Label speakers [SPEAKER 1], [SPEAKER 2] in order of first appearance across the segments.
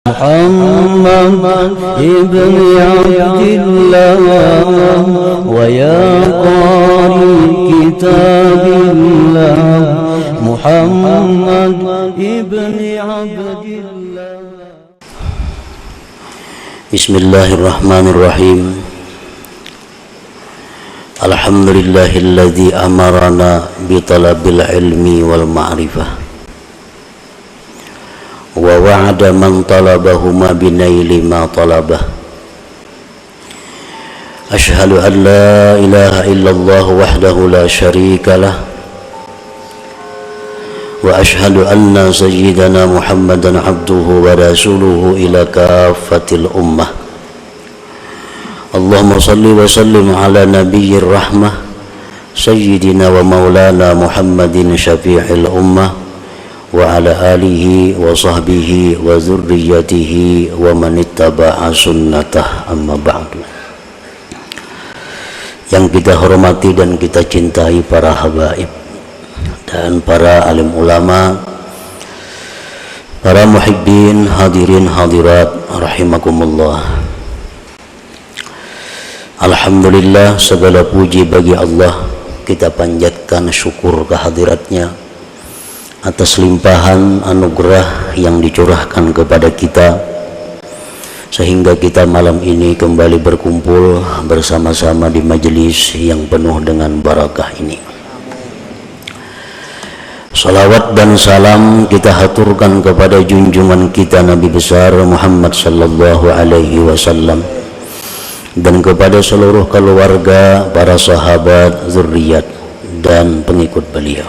[SPEAKER 1] محمد ابن عبد الله ويا قارئ كتاب الله محمد ابن عبد الله. Bismillahirrahmanirrahim. Alhamdulillahilladzi amarana bitalabil ilmi wal ma'rifah wa wa'ada man talabahuma binaili ma talabah. Ashhadu an la ilaha illallah wahdahu la syarika lah wa ashhadu anna sayyidana Muhammadan abduhu wa rasuluhu ila kafatil ummah. Allahumma salli wa sallim ala nabiyyir rahmah sayyidina wa maulana Muhammadin syafi'il ummah wa ala alihi wa sahbihi wa zurriyatihi wa man ittaba'a sunnatah, amma ba'du. Yang kita hormati dan kita cintai para habaib dan para alim ulama, para muhibbin, hadirin hadirat rahimakumullah. Alhamdulillah, segala puji bagi Allah. Kita panjatkan syukur kehadiratnya atas limpahan anugerah yang dicurahkan kepada kita, sehingga kita malam ini kembali berkumpul bersama-sama di majelis yang penuh dengan barakah ini. Salawat dan salam kita haturkan kepada junjungan kita Nabi besar Muhammad sallallahu alaihi wasallam dan kepada seluruh keluarga, para sahabat, zuriat dan pengikut beliau.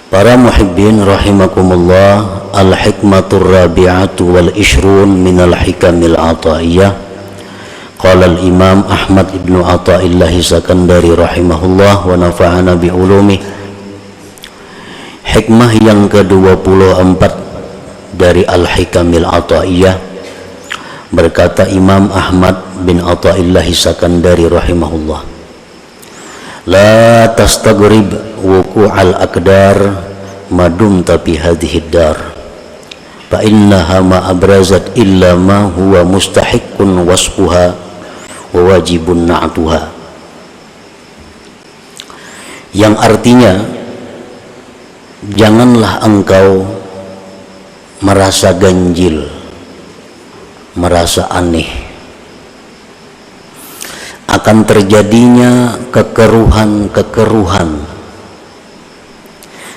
[SPEAKER 1] Para muhibbin rahimakumullah, al-hikmatur rabi'atu wal ishrun minal hikamil ataiyah. Qala al-imam Ahmad ibn Athaillah Sakandari rahimahullah wa nafa'ana bi'ulumi. Hikmah yang ke-24 dari al-hikamil ataiyah, berkata Imam Ahmad bin Athaillah Sakandari rahimahullah, la tastaghrib wuqu'al aqdar madum tapi hadhihi dar fa innaha ma abrazat illa ma huwa mustahiqqun wasfuha wa wajibun na'tuha. Yang artinya, janganlah engkau merasa ganjil, merasa aneh akan terjadinya kekeruhan-kekeruhan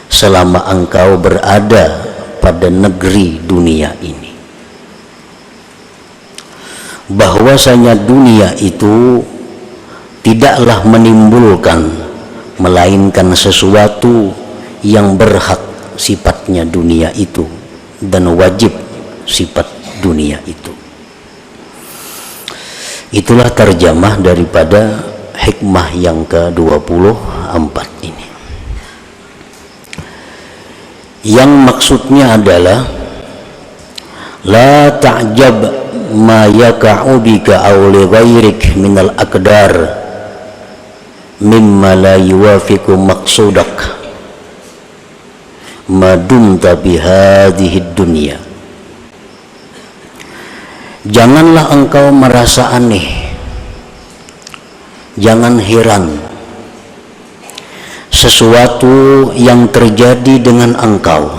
[SPEAKER 1] selama engkau berada pada negeri dunia ini. Bahwasanya dunia itu tidaklah menimbulkan melainkan sesuatu yang berhak sifatnya dunia itu dan wajib sifat dunia itu. Itulah terjemah daripada hikmah yang ke-24 ini. Yang maksudnya adalah la ta'jab ma yaka'u bika aw li ghairik minal aqdar mimma la yuwafiqu maqsudak ma dumta bihadhihi dunya. Janganlah engkau merasa aneh, jangan heran sesuatu yang terjadi dengan engkau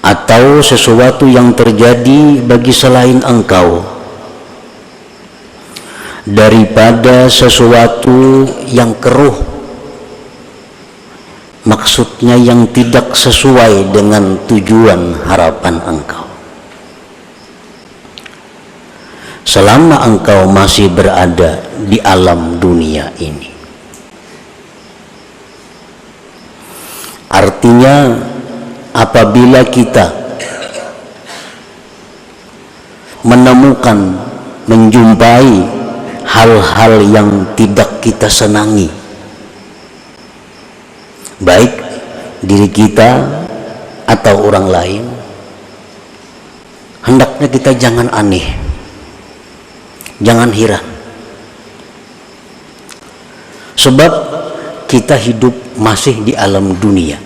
[SPEAKER 1] atau sesuatu yang terjadi bagi selain engkau daripada sesuatu yang keruh, maksudnya yang tidak sesuai dengan tujuan harapan engkau. Selama engkau masih berada di alam dunia ini, artinya apabila kita menemukan, menjumpai hal-hal yang tidak kita senangi, baik diri kita atau orang lain, hendaknya kita jangan aneh, jangan heran. Sebab kita hidup masih di alam dunia.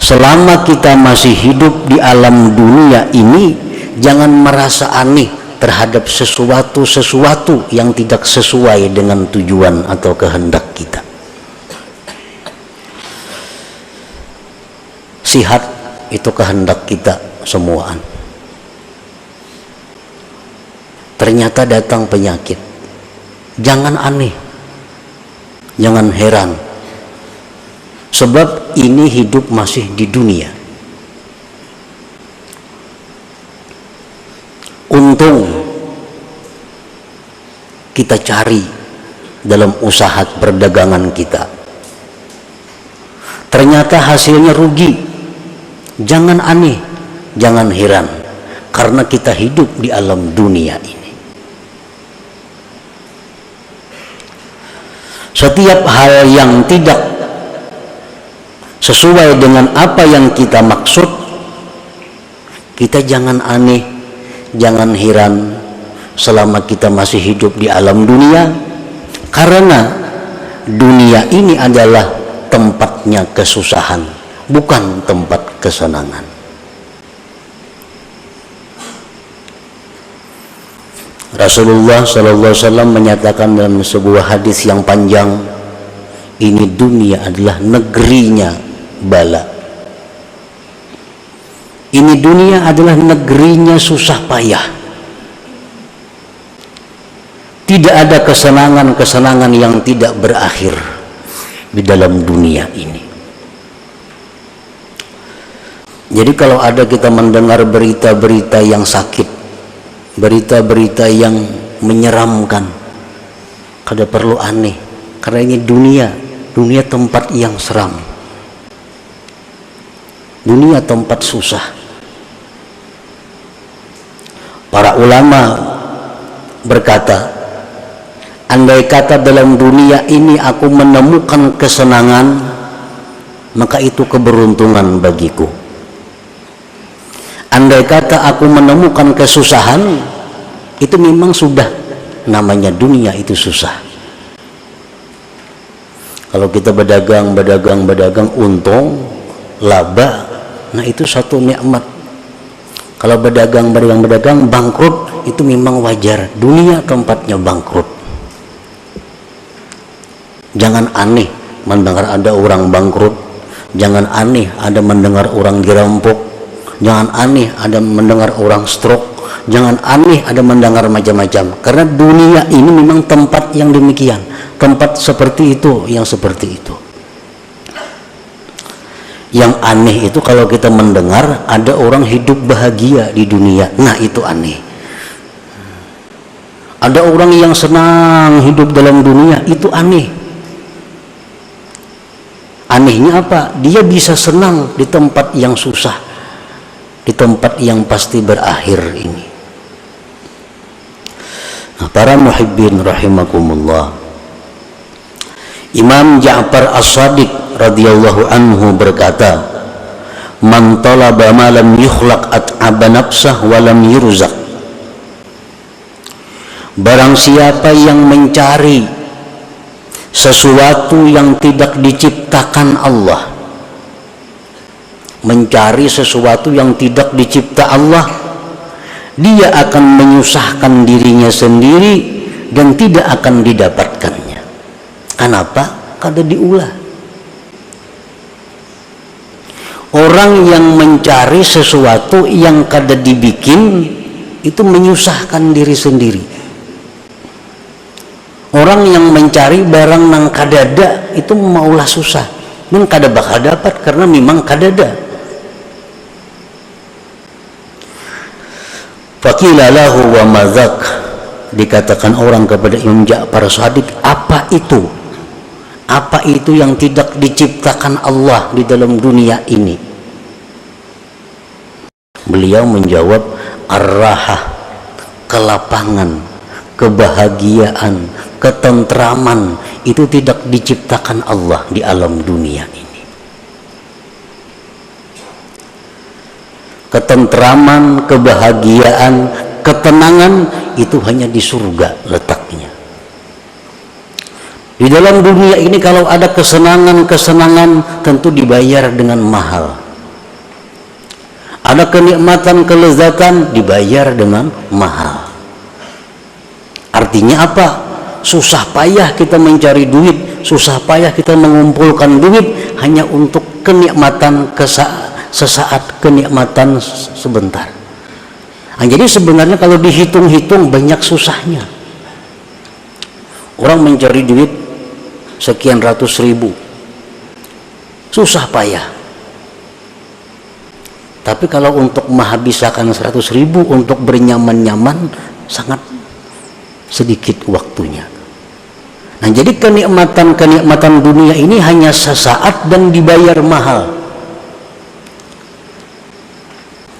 [SPEAKER 1] selama kita masih hidup di alam dunia ini, jangan merasa aneh terhadap sesuatu yang tidak sesuai dengan tujuan atau kehendak kita. Sihat itu kehendak kita semuaan. Ternyata datang penyakit. Jangan aneh, jangan heran, sebab ini hidup masih di dunia. Untung kita cari dalam usaha perdagangan kita, ternyata hasilnya rugi. Jangan aneh, jangan heran, karena kita hidup di alam dunia ini. Setiap hal yang tidak sesuai dengan apa yang kita maksud, kita jangan aneh, jangan heran selama kita masih hidup di alam dunia, karena dunia ini adalah tempatnya kesusahan, bukan tempat kesenangan. Rasulullah sallallahu alaihi wasallam menyatakan dalam sebuah hadis yang panjang, ini dunia adalah negerinya bala. Ini dunia adalah negerinya susah payah. Tidak ada kesenangan-kesenangan yang tidak berakhir di dalam dunia ini. Jadi kalau ada kita mendengar berita-berita yang sakit, berita-berita yang menyeramkan, kada perlu aneh, karena ini dunia tempat yang seram, dunia tempat susah. Para ulama berkata, andai kata dalam dunia ini aku menemukan kesenangan, maka itu keberuntungan bagiku. Andai kata aku menemukan kesusahan, itu memang sudah namanya dunia itu susah. Kalau kita berdagang untung, laba, nah itu satu nikmat. Kalau berdagang bangkrut, itu memang wajar. Dunia tempatnya bangkrut. Jangan aneh mendengar ada orang bangkrut, jangan aneh ada mendengar orang dirampok, jangan aneh ada mendengar orang stroke, jangan aneh ada mendengar macam-macam, karena dunia ini memang tempat yang demikian, tempat seperti itu, yang seperti itu. Yang aneh itu kalau kita mendengar ada orang hidup bahagia di dunia, nah itu aneh. Ada orang yang senang hidup dalam dunia, itu aneh. Anehnya apa? Dia bisa senang di tempat yang susah, di tempat yang pasti berakhir ini. Nah, para muhibbin rahimakumullah, Imam Ja'far As-Shadiq radhiyallahu anhu berkata, man talaba ma lam yukhlaq at'aba nafsah wa lam yurzaq. Barang siapa yang mencari sesuatu yang tidak diciptakan Allah, mencari sesuatu yang tidak dicipta Allah, dia akan menyusahkan dirinya sendiri dan tidak akan didapatkannya. Kenapa? Kada diulah. Orang yang mencari sesuatu yang kada dibikin, itu menyusahkan diri sendiri. Orang yang mencari barang nang kadada, itu maulah susah, men kada bakal dapat karena memang kadada. Faqila lahu wa madzak, dikatakan orang kepada Imam Ja'far As-Shadiq, apa itu? Apa itu yang tidak diciptakan Allah di dalam dunia ini? Beliau menjawab, ar-rahah, kelapangan, kebahagiaan, ketentraman, itu tidak diciptakan Allah di alam dunia ini. Ketentraman, kebahagiaan, ketenangan itu hanya di surga letaknya. Di dalam dunia ini kalau ada kesenangan-kesenangan tentu dibayar dengan mahal. Ada kenikmatan, kelezatan dibayar dengan mahal. Artinya apa? Susah payah kita mencari duit, susah payah kita mengumpulkan duit hanya untuk kenikmatan sesaat, kenikmatan sebentar. Nah, jadi sebenarnya kalau dihitung-hitung banyak susahnya. Orang mencari duit sekian ratus ribu, susah payah. Tapi kalau untuk menghabiskan 100 ribu untuk bernyaman-nyaman sangat sedikit waktunya. Nah, jadi kenikmatan dunia ini hanya sesaat dan dibayar mahal.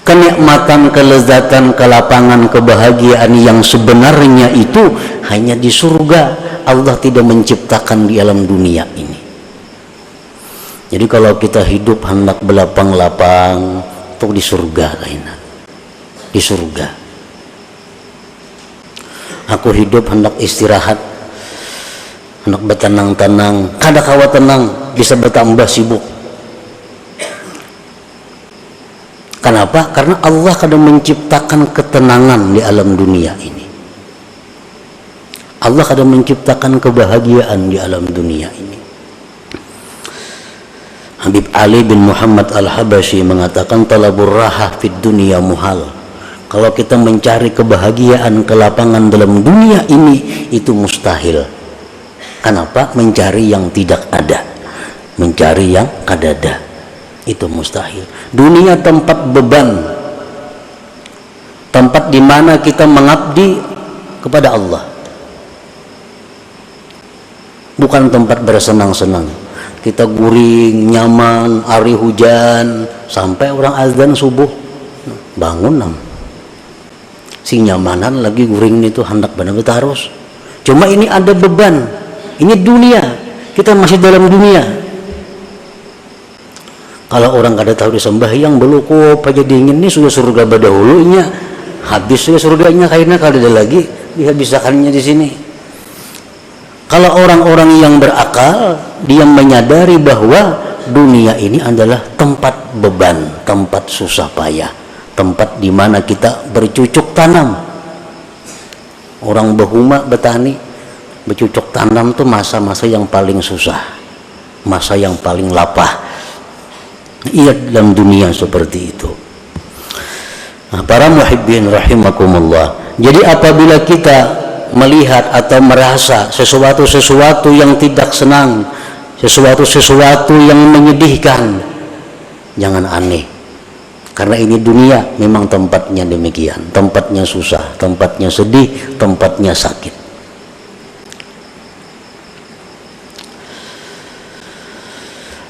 [SPEAKER 1] Kenikmatan, kelezatan, kelapangan, kebahagiaan yang sebenarnya itu hanya di surga. Allah tidak menciptakan di alam dunia ini. Jadi kalau kita hidup hendak belapang-lapang untuk di surga lainnya. Di surga. Aku hidup hendak istirahat, hendak bertenang-tenang, kada kawa tenang, bisa bertambah sibuk. Kenapa? Karena Allah kadang menciptakan ketenangan di alam dunia ini. Allah kadang menciptakan kebahagiaan di alam dunia ini. Habib Ali bin Muhammad Al-Habasyi mengatakan talabur raha fid dunia muhal. Kalau kita mencari kebahagiaan, kelapangan dalam dunia ini itu mustahil. Kenapa? Mencari yang tidak ada, mencari yang kadada, itu mustahil. Dunia tempat beban, tempat di mana kita mengabdi kepada Allah, bukan tempat bersenang-senang. Kita guring, nyaman, hari hujan, sampai orang azan subuh bangun si nyamanan lagi guring itu hendak benar-benar harus. Cuma ini ada beban, ini dunia, kita masih dalam dunia. Kalau orang kada tahu disembahyang belukop aja dingin nih sudah surga berdahulunya, habis sudah surganya kayaknya kada ada lagi dihabisakannya di sini. Kalau orang-orang yang berakal, dia menyadari bahwa dunia ini adalah tempat beban, tempat susah payah, tempat di mana kita bercucuk tanam. Orang behuma betani, bercucuk tanam itu masa-masa yang paling susah, masa yang paling lapah. Iya, dalam dunia seperti itu. Nah, para muhibbin rahimakumullah. Jadi apabila kita melihat atau merasa sesuatu yang tidak senang, sesuatu yang menyedihkan, jangan aneh, karena ini dunia memang tempatnya demikian, tempatnya susah, tempatnya sedih, tempatnya sakit.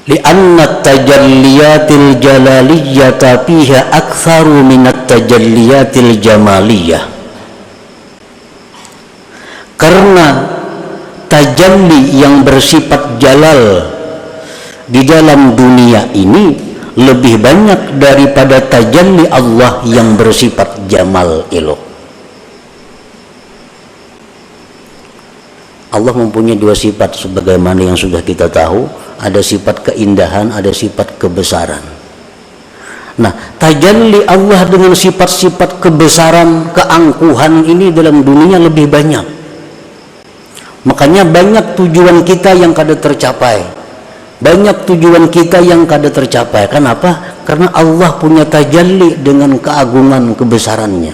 [SPEAKER 1] Li'anna tajalliyatil jalaliyyata fiha aktsaru minat tajalliyatil jamaliyah. Karena tajalli yang bersifat jalal di dalam dunia ini lebih banyak daripada tajalli Allah yang bersifat jamal elok. Allah mempunyai dua sifat sebagaimana yang sudah kita tahu, ada sifat keindahan, ada sifat kebesaran. Nah, tajalli Allah dengan sifat-sifat kebesaran, keangkuhan ini dalam dunia lebih banyak. Makanya banyak tujuan kita yang kada tercapai, banyak tujuan kita yang kada tercapai. Kenapa? Karena Allah punya tajalli dengan keagungan kebesarannya.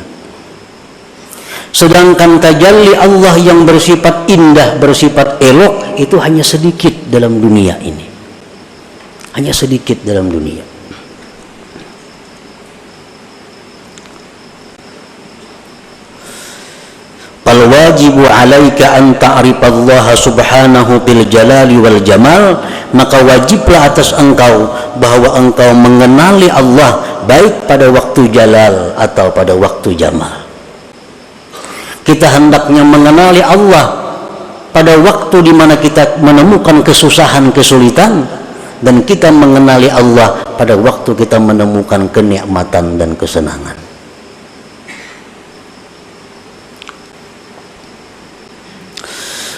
[SPEAKER 1] Sedangkan tajalli Allah yang bersifat indah, bersifat elok, itu hanya sedikit dalam dunia ini, hanya sedikit dalam dunia. Fal wajibu alaika an ta'rifallaha subhanahu bil jalali wal jamal, maka wajiblah atas engkau bahwa engkau mengenali Allah baik pada waktu jalal atau pada waktu jamal. Kita hendaknya mengenali Allah pada waktu di mana kita menemukan kesusahan, kesulitan, dan kita mengenali Allah pada waktu kita menemukan kenikmatan dan kesenangan.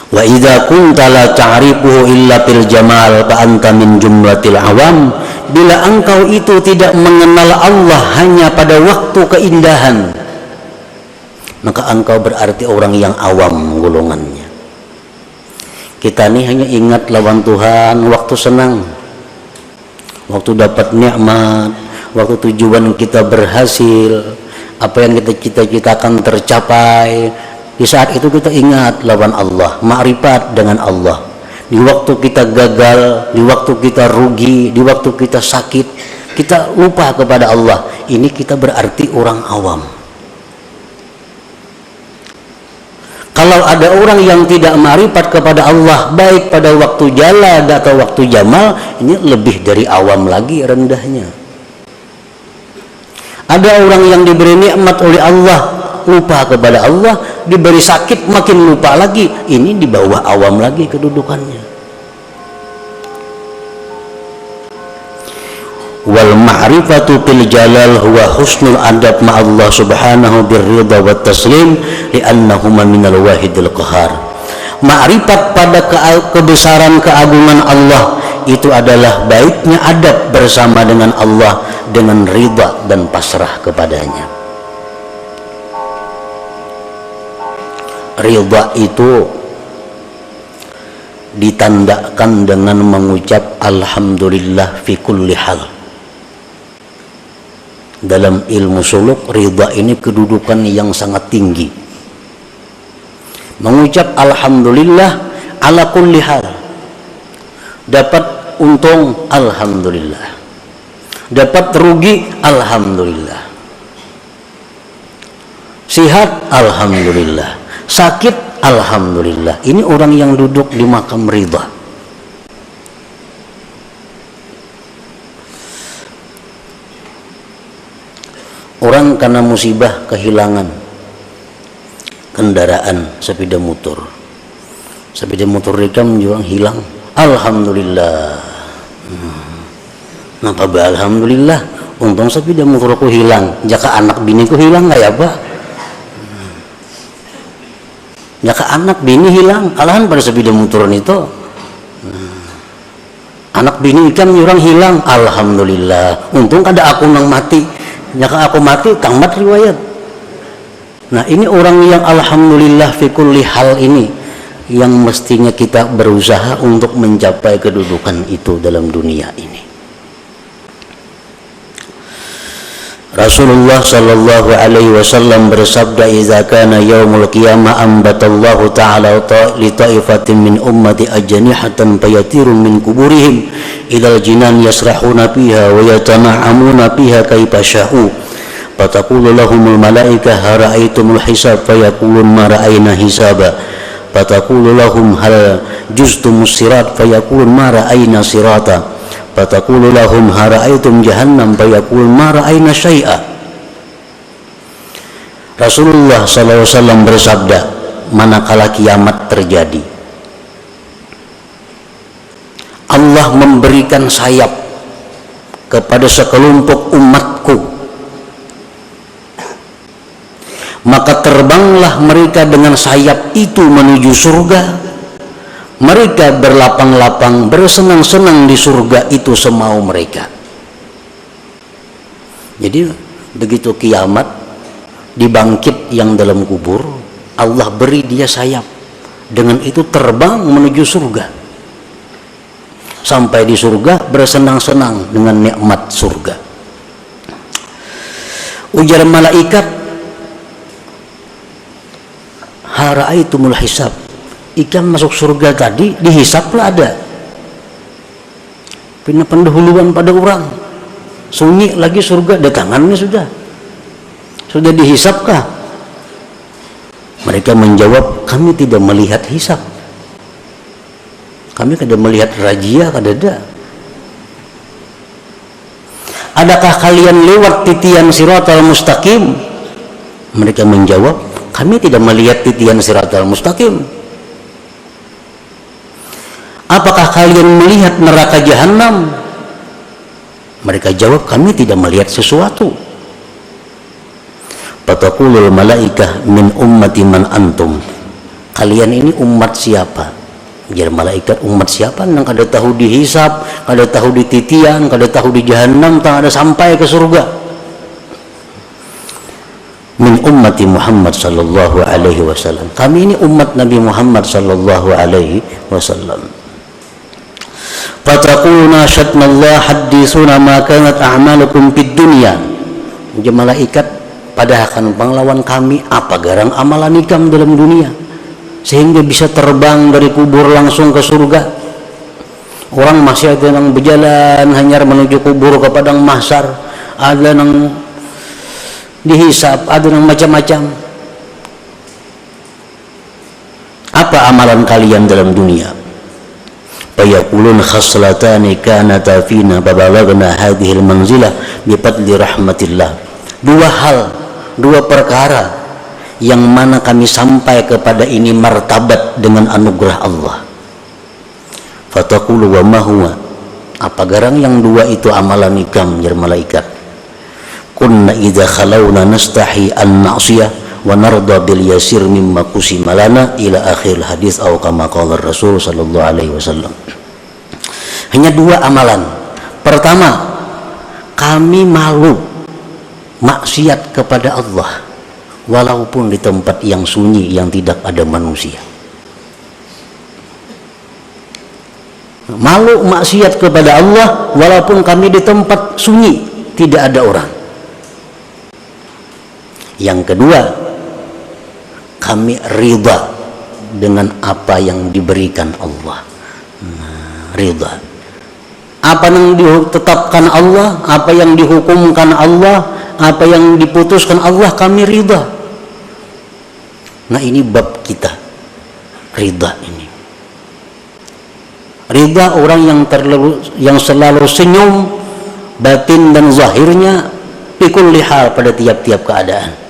[SPEAKER 1] Wa idza kunta la ta'rifuhu illa fil jamal fa anta min jumlatil awam, bila engkau itu tidak mengenal Allah hanya pada waktu keindahan, maka engkau berarti orang yang awam golongannya. Kita ini hanya ingat lawan Tuhan waktu senang, waktu dapat nikmat, waktu tujuan kita berhasil, apa yang kita cita-citakan tercapai. Di saat itu kita ingat lawan Allah, ma'rifat dengan Allah. Di waktu kita gagal, di waktu kita rugi, di waktu kita sakit, kita lupa kepada Allah. Ini kita berarti orang awam. Kalau ada orang yang tidak ma'rifat kepada Allah, baik pada waktu jalad atau waktu jamal, ini lebih dari awam lagi rendahnya. Ada orang yang diberi nikmat oleh Allah, lupa kepada Allah, diberi sakit makin lupa lagi, ini di bawah awam lagi kedudukannya. Wal ma'rifatu fil jalal huwa husnul adab ma'allah subhanahu birridha wat taslim li'annahuma minal wahidil qahar. Ma'rifat pada kebesaran keagungan Allah itu adalah baiknya adab bersama dengan Allah dengan ridha dan pasrah kepadanya. Ridha itu ditandakan dengan mengucap alhamdulillah fi kulli hal. Dalam ilmu suluk, ridha ini kedudukan yang sangat tinggi. Mengucap alhamdulillah ala kulli hal. Dapat untung alhamdulillah, dapat rugi alhamdulillah, sihat alhamdulillah, sakit alhamdulillah. Ini orang yang duduk di makam ridha. Orang karena musibah kehilangan kendaraan sepeda motor rekam juga hilang, alhamdulillah. Napa ba alhamdulillah, untung sepeda motorku hilang, jaka anak biniku hilang nggak ya Pak? Jaka anak bini hilang, alahan pada sepeda motor itu. Anak bini ikan orang hilang, alhamdulillah. Untung kada aku nang mati, jaka aku mati tamat riwayat. Nah ini orang yang alhamdulillah fi kulli hal ini, yang mestinya kita berusaha untuk mencapai kedudukan itu dalam dunia ini. Rasulullah sallallahu alaihi wasallam bersabda, "Idza kana yaumul qiyamah ambatallahu ta'ala li ta'ifatin min ummati ajnihatan fayatiru min kuburihim ilal jinan yasrahuna fiha wa yatana'amuna fiha kaifa sya'u fataqulu lahumul malaikah ra'aitumul hisab fayaqulun ma ra'ayna hisaba fataqulu lahum hal juztumus sirat fayaqulun ma ra'ayna sirata fataqulu lahum hara'aitum jahannam fayaqul ma ra'ayna syai'a." Rasulullah SAW bersabda, manakala kiamat terjadi, Allah memberikan sayap kepada sekelompok umatku, maka terbanglah mereka dengan sayap itu menuju surga. Mereka berlapang-lapang, bersenang-senang di surga itu semau mereka. Jadi begitu kiamat, dibangkit yang dalam kubur, Allah beri dia sayap, dengan itu terbang menuju surga. Sampai di surga bersenang-senang dengan nikmat surga. Ujar malaikat, hara'aitumul hisab, ikan masuk surga tadi dihisaplah ada. Pindah pendahuluan pada orang, sunyi lagi surga datangannya sudah dihisapkah? Mereka menjawab, kami tidak melihat hisap, kami tidak melihat razia, kada. Adakah kalian lewat titian siratal mustaqim? Mereka menjawab, kami tidak melihat titian siratal mustaqim. Apakah kalian melihat neraka jahanam? Mereka jawab, kami tidak melihat sesuatu. Fataqulul malaikah min ummati man antum. Kalian ini umat siapa? Jar malaikat, umat siapa nang kada tahu dihisap, kada tahu dititian, kada tahu di jahanam, tak ada sampai ke surga. Min ummati Muhammad sallallahu alaihi wasallam. Kami ini umat Nabi Muhammad sallallahu alaihi wasallam. Fataquluna syatnallah hadithuna ma kanat a'malukum fid dunya. Jar malaikat, pada akan panglawan kami apa garang amalan ikam dalam dunia sehingga bisa terbang dari kubur langsung ke surga. Orang masih ada yang berjalan hanya menuju kubur ke padang mahsyar, ada yang dihisap, ada yang macam-macam. Apa amalan kalian dalam dunia? Fayaqulun khaslatani kanata fina babalagna hadhihi almanzilah bifadli rahmatillah. Dua perkara yang mana kami sampai kepada ini martabat dengan anugerah Allah. Fataqulu wa ma huwa, apa garang yang dua itu amalan ikam jar malaikat? Kunna idza khalawna nastahi an na'siyah wa narda bil yasir mimma qusima lana ila akhir hadis atau kama qala Rasul sallallahu alaihi wasallam. Hanya dua amalan. Pertama, kami malu maksiat kepada Allah walaupun di tempat yang sunyi yang tidak ada manusia. Malu maksiat kepada Allah walaupun kami di tempat sunyi tidak ada orang. Yang kedua, kami ridha dengan apa yang diberikan Allah. Ridha. Apa yang ditetapkan Allah, apa yang dihukumkan Allah, apa yang diputuskan Allah, kami ridha. Nah, ini bab kita, ridha ini. Ridha orang yang selalu senyum batin dan zahirnya pikul lihal pada tiap-tiap keadaan.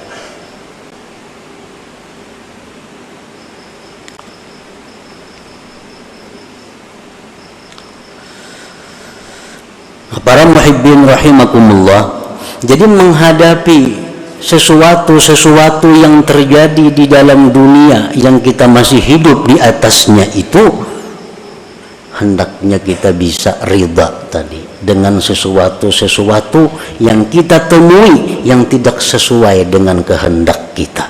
[SPEAKER 1] Para muhibbin rahimakumullah, jadi menghadapi sesuatu yang terjadi di dalam dunia yang kita masih hidup di atasnya itu, hendaknya kita bisa ridha tadi dengan sesuatu yang kita temui yang tidak sesuai dengan kehendak kita.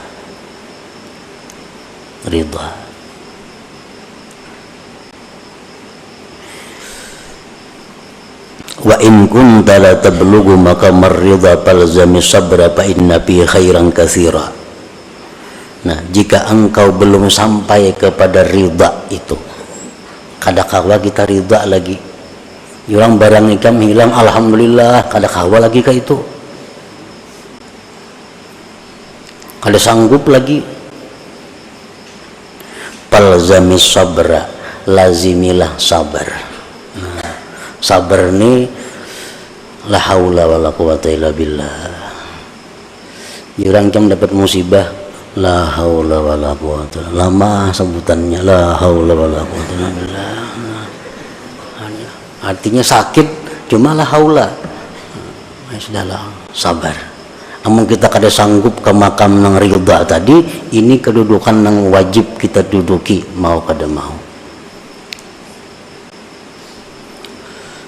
[SPEAKER 1] Ridha. Wa in kunta la tablughu maqamar ridha falzami sabra fa inna fi khairan katsira. Nah, jika engkau belum sampai kepada ridha itu, kadakawa kita ridha lagi. Orang barang ikam hilang, alhamdulillah, kadakawa lagi ke itu. Kada sanggup lagi. Falzami sabra, lazimilah sabar. Sabar ni la haula wala quwata illa billah. Orang yang dapat musibah, la haula wala quwata, lama sebutannya la haula wala quwata illa billah. Artinya sakit cuma la haula. Sudahlah, sabar. Amun kita kada sanggup ke makam nang ridha tadi, ini kedudukan nang wajib kita duduki mau kada mau.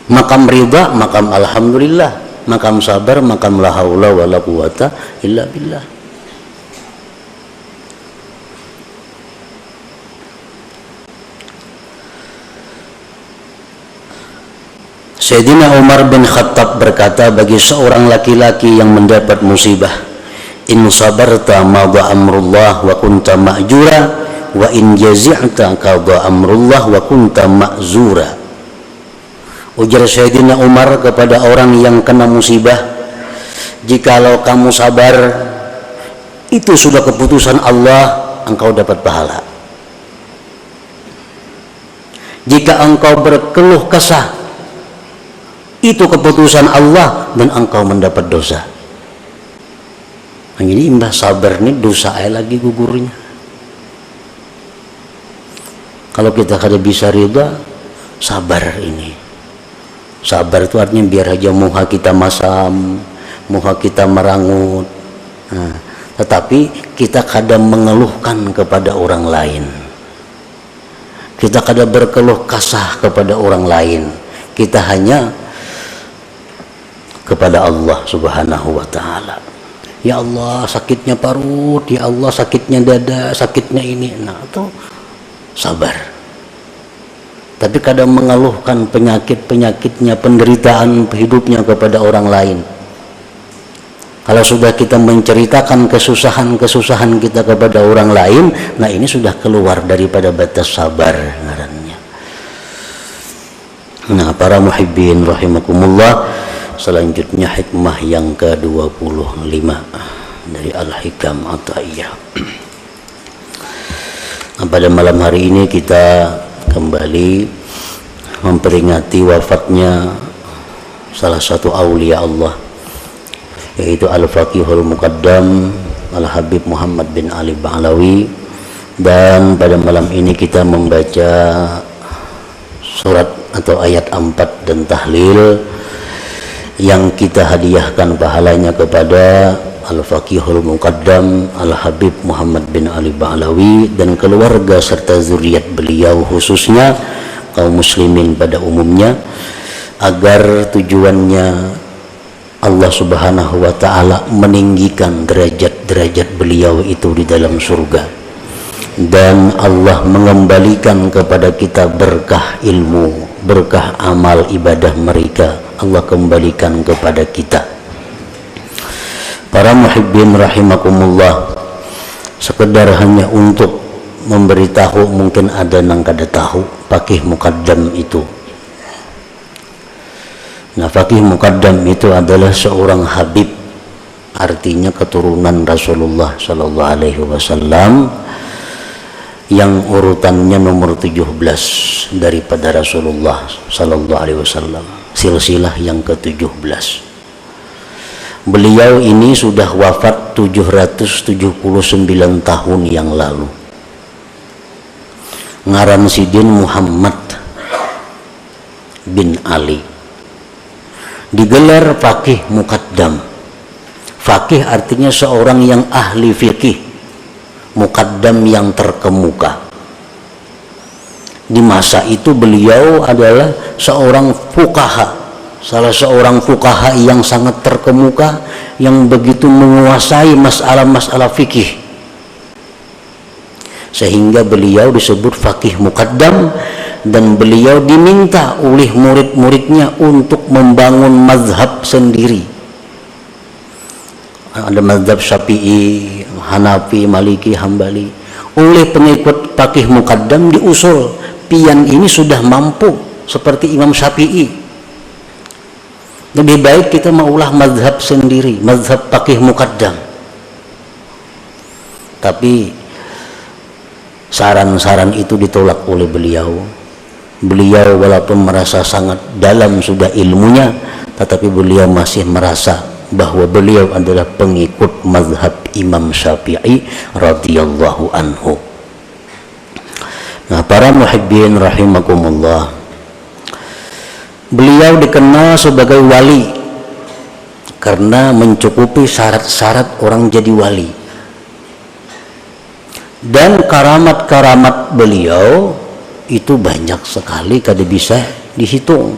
[SPEAKER 1] Makam ridha, makam alhamdulillah, makam sabar, makam la haula wala quwata illa billah. Sayyidina Umar bin Khattab berkata bagi seorang laki-laki yang mendapat musibah, in sabarta madha amrullah wa kunta ma'jura wa in jazi'ta qada amrullah wa kunta ma'zura. Ujar Sayyidina Umar kepada orang yang kena musibah, jikalau kamu sabar, itu sudah keputusan Allah, engkau dapat pahala. Jika engkau berkeluh kesah, itu keputusan Allah dan engkau mendapat dosa. Jadi imbah sabar ini dosa lagi gugurnya. Kalau kita kada bisa ridha, sabar ini. Sabar itu artinya biar aja muha kita masam, muha kita merangut. Nah, tetapi kita kadang mengeluhkan kepada orang lain. Kita kada berkeluh kasah kepada orang lain, kita hanya kepada Allah Subhanahu wa ta'ala. Ya Allah sakitnya parut, ya Allah sakitnya dada, sakitnya ini. Nah itu sabar. Tapi kadang mengeluhkan penyakit-penyakitnya, penderitaan hidupnya kepada orang lain. Kalau sudah kita menceritakan kesusahan-kesusahan kita kepada orang lain, nah ini sudah keluar daripada batas sabar ngarannya. Nah para muhibbin rahimakumullah, selanjutnya hikmah yang ke-25 dari Al-Hikam Athaiyah. Nah, pada malam hari ini kita kembali memperingati wafatnya salah satu aulia Allah, yaitu Al-Faqihul Muqaddam Al-Habib Muhammad bin Ali Ba'alawi. Dan pada malam ini kita membaca surat atau ayat 4 dan tahlil yang kita hadiahkan pahalanya kepada Al-Faqihul Muqaddam Al-Habib Muhammad bin Ali Ba'alawi dan keluarga serta zuriat beliau, khususnya kaum muslimin pada umumnya, agar tujuannya Allah Subhanahu wa ta'ala meninggikan derajat-derajat beliau itu di dalam surga, dan Allah mengembalikan kepada kita berkah ilmu, berkah amal ibadah mereka, Allah kembalikan kepada kita. Para muhibbin rahimakumullah, sekedar hanya untuk memberitahu, mungkin ada yang kada tahu Faqih Muqaddam itu. Nah, Faqih Muqaddam itu adalah seorang habib, artinya keturunan Rasulullah sallallahu alaihi wasallam, yang urutannya nomor 17 daripada Rasulullah sallallahu alaihi wasallam, silsilah yang ke-17. Beliau ini sudah wafat 779 tahun yang lalu. Ngaran sidin Muhammad bin Ali, digelar Faqih Muqaddam. Faqih artinya seorang yang ahli fikih, Muqaddam yang terkemuka. Di masa itu beliau adalah seorang fuqaha, salah seorang fuqaha yang sangat terkemuka, yang begitu menguasai masalah-masalah fikih, sehingga beliau disebut Faqih Muqaddam. Dan beliau diminta oleh murid-muridnya untuk membangun mazhab sendiri. Ada mazhab Syafi'i, Hanafi, Maliki, Hambali. Oleh pengikut Faqih Muqaddam diusul, pian ini sudah mampu seperti Imam Syafi'i, lebih baik kita maulah mazhab sendiri, mazhab Faqih Muqaddam. Tapi saran-saran itu ditolak oleh beliau. Beliau walaupun merasa sangat dalam sudah ilmunya, tetapi beliau masih merasa bahwa beliau adalah pengikut mazhab Imam Syafi'i radhiyallahu anhu. Nah, para muhibbin rahimakumullah, beliau dikenal sebagai wali karena mencukupi syarat-syarat orang jadi wali. Dan karamat-karamat beliau itu banyak sekali, kada bisa dihitung.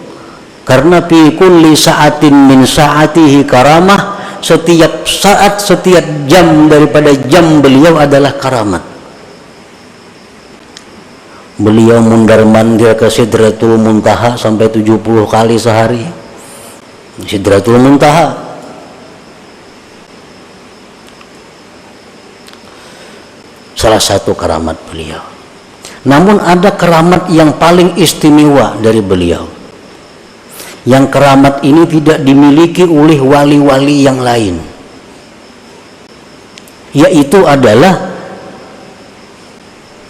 [SPEAKER 1] Karena fi kulli sa'atin min sa'atihi karamah, setiap saat, setiap jam daripada jam beliau adalah karamat. Beliau mundar-mandir ke Sidratul Muntaha sampai 70 kali sehari. Sidratul Muntaha. Salah satu karamat beliau. Namun ada karamat yang paling istimewa dari beliau, yang karamat ini tidak dimiliki oleh wali-wali yang lain, yaitu adalah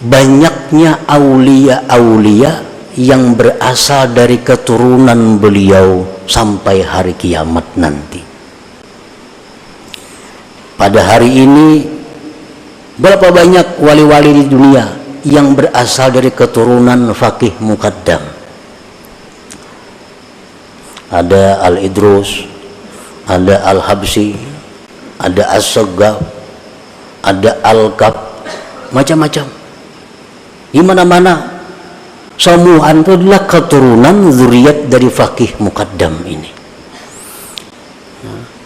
[SPEAKER 1] banyaknya aulia-aulia yang berasal dari keturunan beliau sampai hari kiamat nanti. Pada hari ini berapa banyak wali-wali di dunia yang berasal dari keturunan Faqih Muqaddam? Ada Al-Idrus, ada Al-Habsi, ada As-Saggaf, ada Al-Kaf, macam-macam. Di mana-mana Samu'an itu adalah keturunan zuriat dari Faqih Muqaddam ini.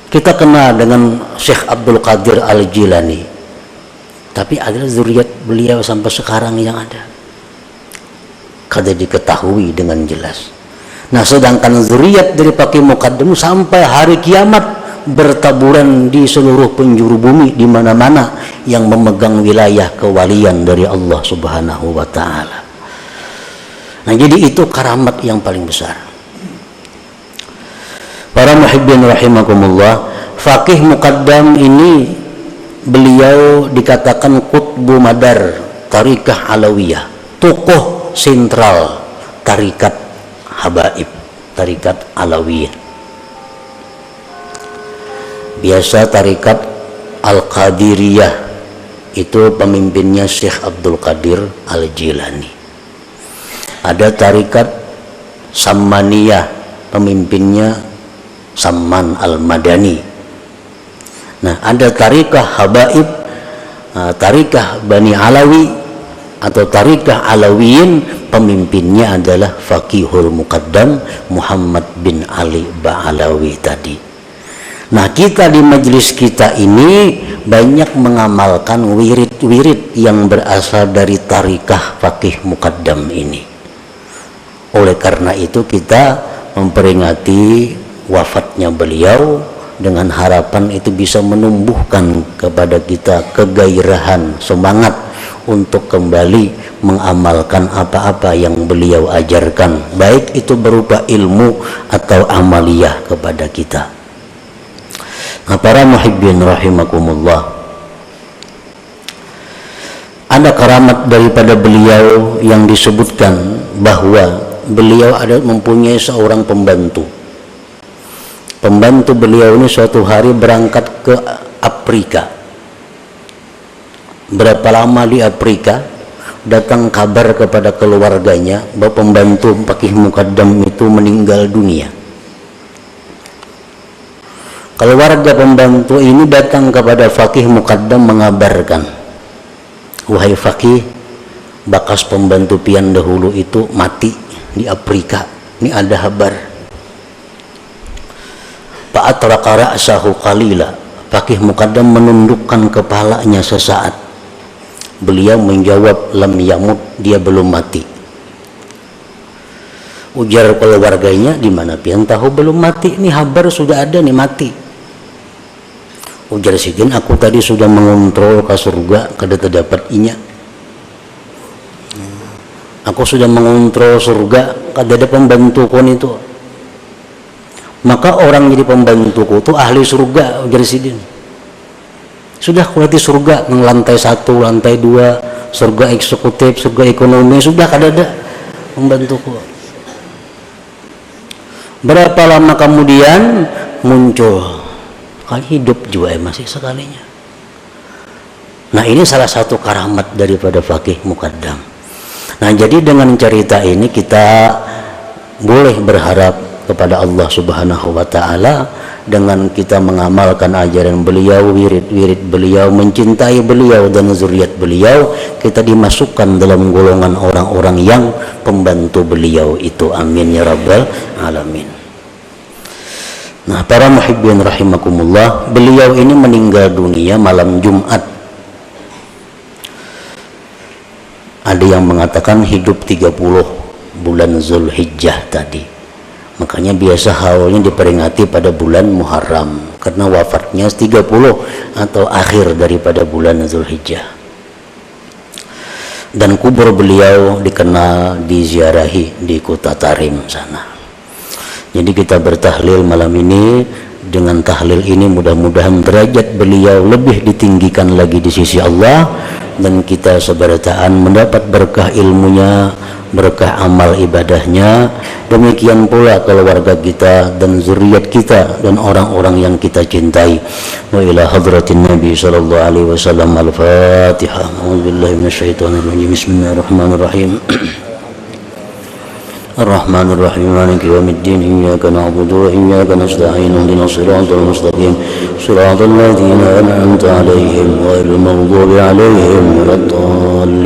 [SPEAKER 1] Kita kenal dengan Syekh Abdul Qadir Al-Jilani, tapi adalah zuriat beliau sampai sekarang yang ada kada diketahui dengan jelas. Nah, sedangkan zuriat dari Faqih Muqaddam sampai hari kiamat bertaburan di seluruh penjuru bumi, di mana-mana yang memegang wilayah kewalian dari Allah Subhanahu wa taala. Nah, jadi itu karamat yang paling besar. Para muhibbin rahimakumullah, Faqih Muqaddam ini beliau dikatakan qutbu madar tarikah alawiyah, tokoh sentral tarikat habaib, tarikat alawiyah. Biasa tarikat Al-Qadiriyah itu pemimpinnya Syekh Abdul Qadir Al-Jilani. Ada tarikat Sammaniyah, pemimpinnya Samman Al-Madani. Nah, ada tarikah habaib, tarikah Bani Alawi atau tarikah Alawiyin, pemimpinnya adalah Faqihul Muqaddam Muhammad bin Ali Ba'alawi tadi. Nah, kita di majelis kita ini banyak mengamalkan wirid-wirid yang berasal dari tarikah Faqih Muqaddam ini. Oleh karena itu kita memperingati wafatnya beliau dengan harapan itu bisa menumbuhkan kepada kita kegairahan, semangat untuk kembali mengamalkan apa-apa yang beliau ajarkan, baik itu berupa ilmu atau amaliyah kepada kita. Nah, para muhibbin rahimakumullah, ada karamat daripada beliau yang disebutkan bahwa beliau ada mempunyai seorang pembantu. Pembantu beliau ini suatu hari berangkat ke Afrika. Berapa lama di Afrika, datang kabar kepada keluarganya bahwa pembantu Faqih Muqaddam itu meninggal dunia. Keluarga pembantu ini datang kepada Faqih Muqaddam mengabarkan, wahai Faqih, bakas pembantu pian dahulu itu mati di Afrika, ini ada kabar. Fa'atraqa ra'sahu qalila, Faqih Muqaddam menundukkan kepalanya sesaat. Beliau menjawab, lam yamut, dia belum mati. Ujar keluarganya, di mana pian tahu belum mati, ini kabar sudah ada nih mati. Ujar sidin, aku tadi sudah mengontrol ke surga, kada terdapat inya. Aku sudah mengontrol surga, kada ada pembantuku itu. Maka orang jadi pembantuku itu ahli surga, ujar sidin. Sudah kuliti surga, lantai 1, lantai 2, surga eksekutif, surga ekonomi, sudah kada ada pembantuku. Berapa lama kemudian muncul, kali hidup juga masih sekalinya. Nah, ini salah satu karamat daripada Faqih Muqaddam. Nah, jadi dengan cerita ini kita boleh berharap kepada Allah Subhanahu wa taala dengan kita mengamalkan ajaran beliau, wirid-wirid beliau, mencintai beliau dan zuriat beliau, kita dimasukkan dalam golongan orang-orang yang pembantu beliau itu. Amin ya rabbal alamin. Nah, para muhibbin rahimakumullah, beliau ini meninggal dunia malam Jumat. Ada yang mengatakan hidup 30 bulan Zulhijjah tadi. Makanya biasa haulnya diperingati pada bulan Muharram, karena wafatnya 30 atau akhir daripada bulan Zulhijjah. Dan kubur beliau dikenal diziarahi di kota Tarim sana. Jadi kita bertahlil malam ini. Dengan tahlil ini mudah-mudahan derajat beliau lebih ditinggikan lagi di sisi Allah, dan kita seberataan mendapat berkah ilmunya, berkah amal ibadahnya. Demikian pula keluarga kita dan zuriat kita dan orang-orang yang kita cintai. Wa ila hadratin Nabi sallallahu alaihi wasallam. Al-Fatihah. A'udzubillahi minasyaitonir rajim. Bismillahirrahmanirrahim. الرحمن الرحيم مالك يوم الدين إياك نعبد وإياك نستعين اهدنا الصراط المستقيم صراط الذين أنعمت عليهم غير المغضوب عليهم ولا الضالين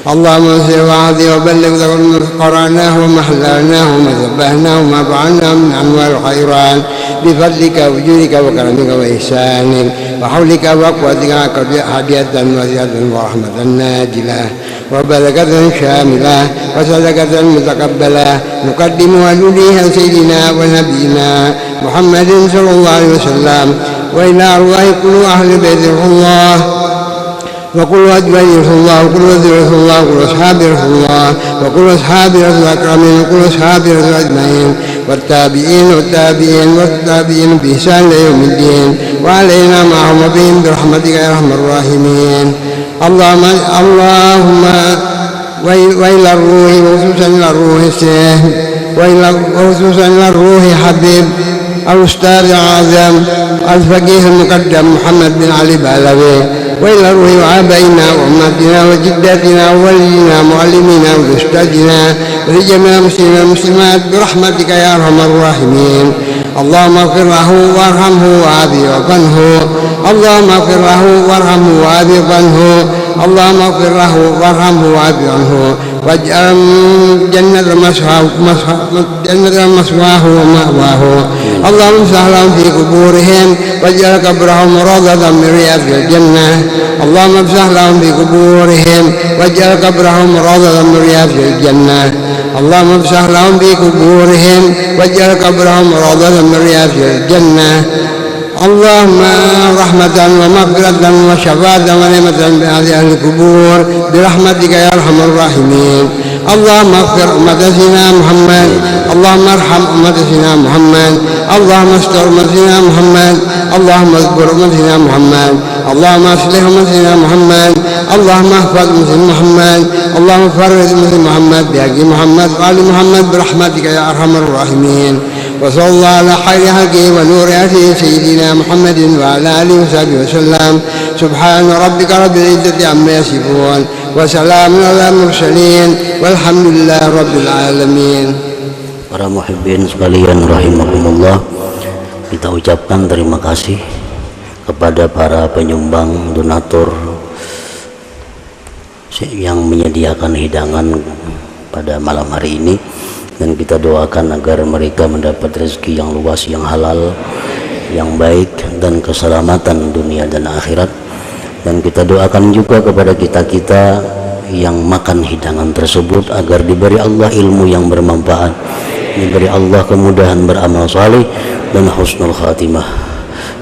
[SPEAKER 2] اللهم انصر وعظي وبلغ ما قرأناه وما حللناه وما ذبحناه وما فعلناه من أنواع الخيرات بفضلك وجودك وكرمك وإحسانك وحولك وقوتك هدية وزيادة ورحمة ناجلة وبركة شاملة وصدقة متقبلة نقدم ونوليها سيدنا ونبينا محمد صلى الله عليه وسلم وإلى أرواح كل أهل بيت الله وكل أزواج رسول الله وكل أزواج رسول الله وكل أصحاب رسول الله وكل أصحاب رسول الأكرمين وكل أصحاب رسول أجمعين والتابعين والتابعين بإحسان ليوم الدين وعلينا معهم وبهم برحمتك يا أرحم الراحمين. اللهم وإلى الروح وخصوصا إلى الروح الشيخ وخصوصا إلى الروح حبيب الأستاذ الأعظم الفقيه المقدم محمد بن علي بعلوي وإلى روح آبائنا وأمهاتنا وجداتنا وولينا معلمينا وأستاذنا ولجميع المسلمين والمسلمات برحمتك يا أرحم الراحمين. اللهم اغفر له وارحمه وعافه وعنه. اللهم اغفر له وارحمه وعافه عنه. اللهم اغفر له وارحمه وعافه عنه واجعل جنة مسواه ومأواه. اللهم امسح لهم في قبورهم واجعل قبرهم روضة من رياض الجنة. اللهم امسح لهم في قبورهم واجعل قبرهم روضة من رياض الجنة. اللهم امسح لهم في قبورهم واجعل قبرهم روضة من رياض الجنة. اللهم رحمة ومغفرة وشفاعة ونعمة بهذه القبور برحمتك يا أرحم الراحمين. اللهم اغفر أمة سيدنا محمد. اللهم ارحم أمة سيدنا محمد. اللهم استر أمة سيدنا محمد. اللهم اصبر أمة سيدنا محمد. اللهم اصلح أمة سيدنا محمد. اللهم احفظ أمة سيدنا محمد. اللهم فرج أمة سيدنا محمد بحق محمد وآل محمد برحمتك يا أرحم الراحمين. وصلى الله على خير خلقه ونور أهله سيدنا محمد وعلى آله وصحبه وسلم. سبحان ربك رب العزة عما يصفون وسلام على المرسلين والحمد لله رب العالمين.
[SPEAKER 1] Para muhibbin sekalian rahimakumullah, kita ucapkan terima kasih kepada para penyumbang donatur yang menyediakan hidangan pada malam hari ini, dan kita doakan agar mereka mendapat rezeki yang luas, yang halal, yang baik, dan keselamatan dunia dan akhirat. Dan kita doakan juga kepada kita-kita yang makan hidangan tersebut agar diberi Allah ilmu yang bermanfaat, diberi Allah kemudahan beramal saleh dan husnul khatimah.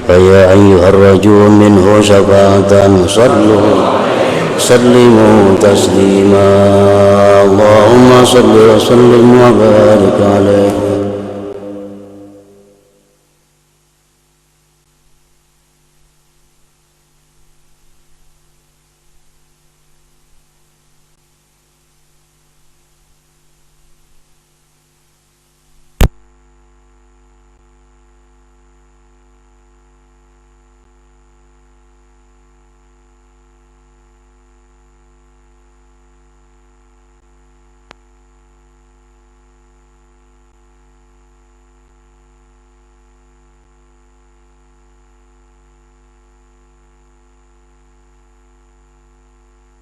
[SPEAKER 1] Ya ayyuhar rajul minhu syafa'atan sallimu taslima. Allahumma salli wa sallim wa barik alaihi.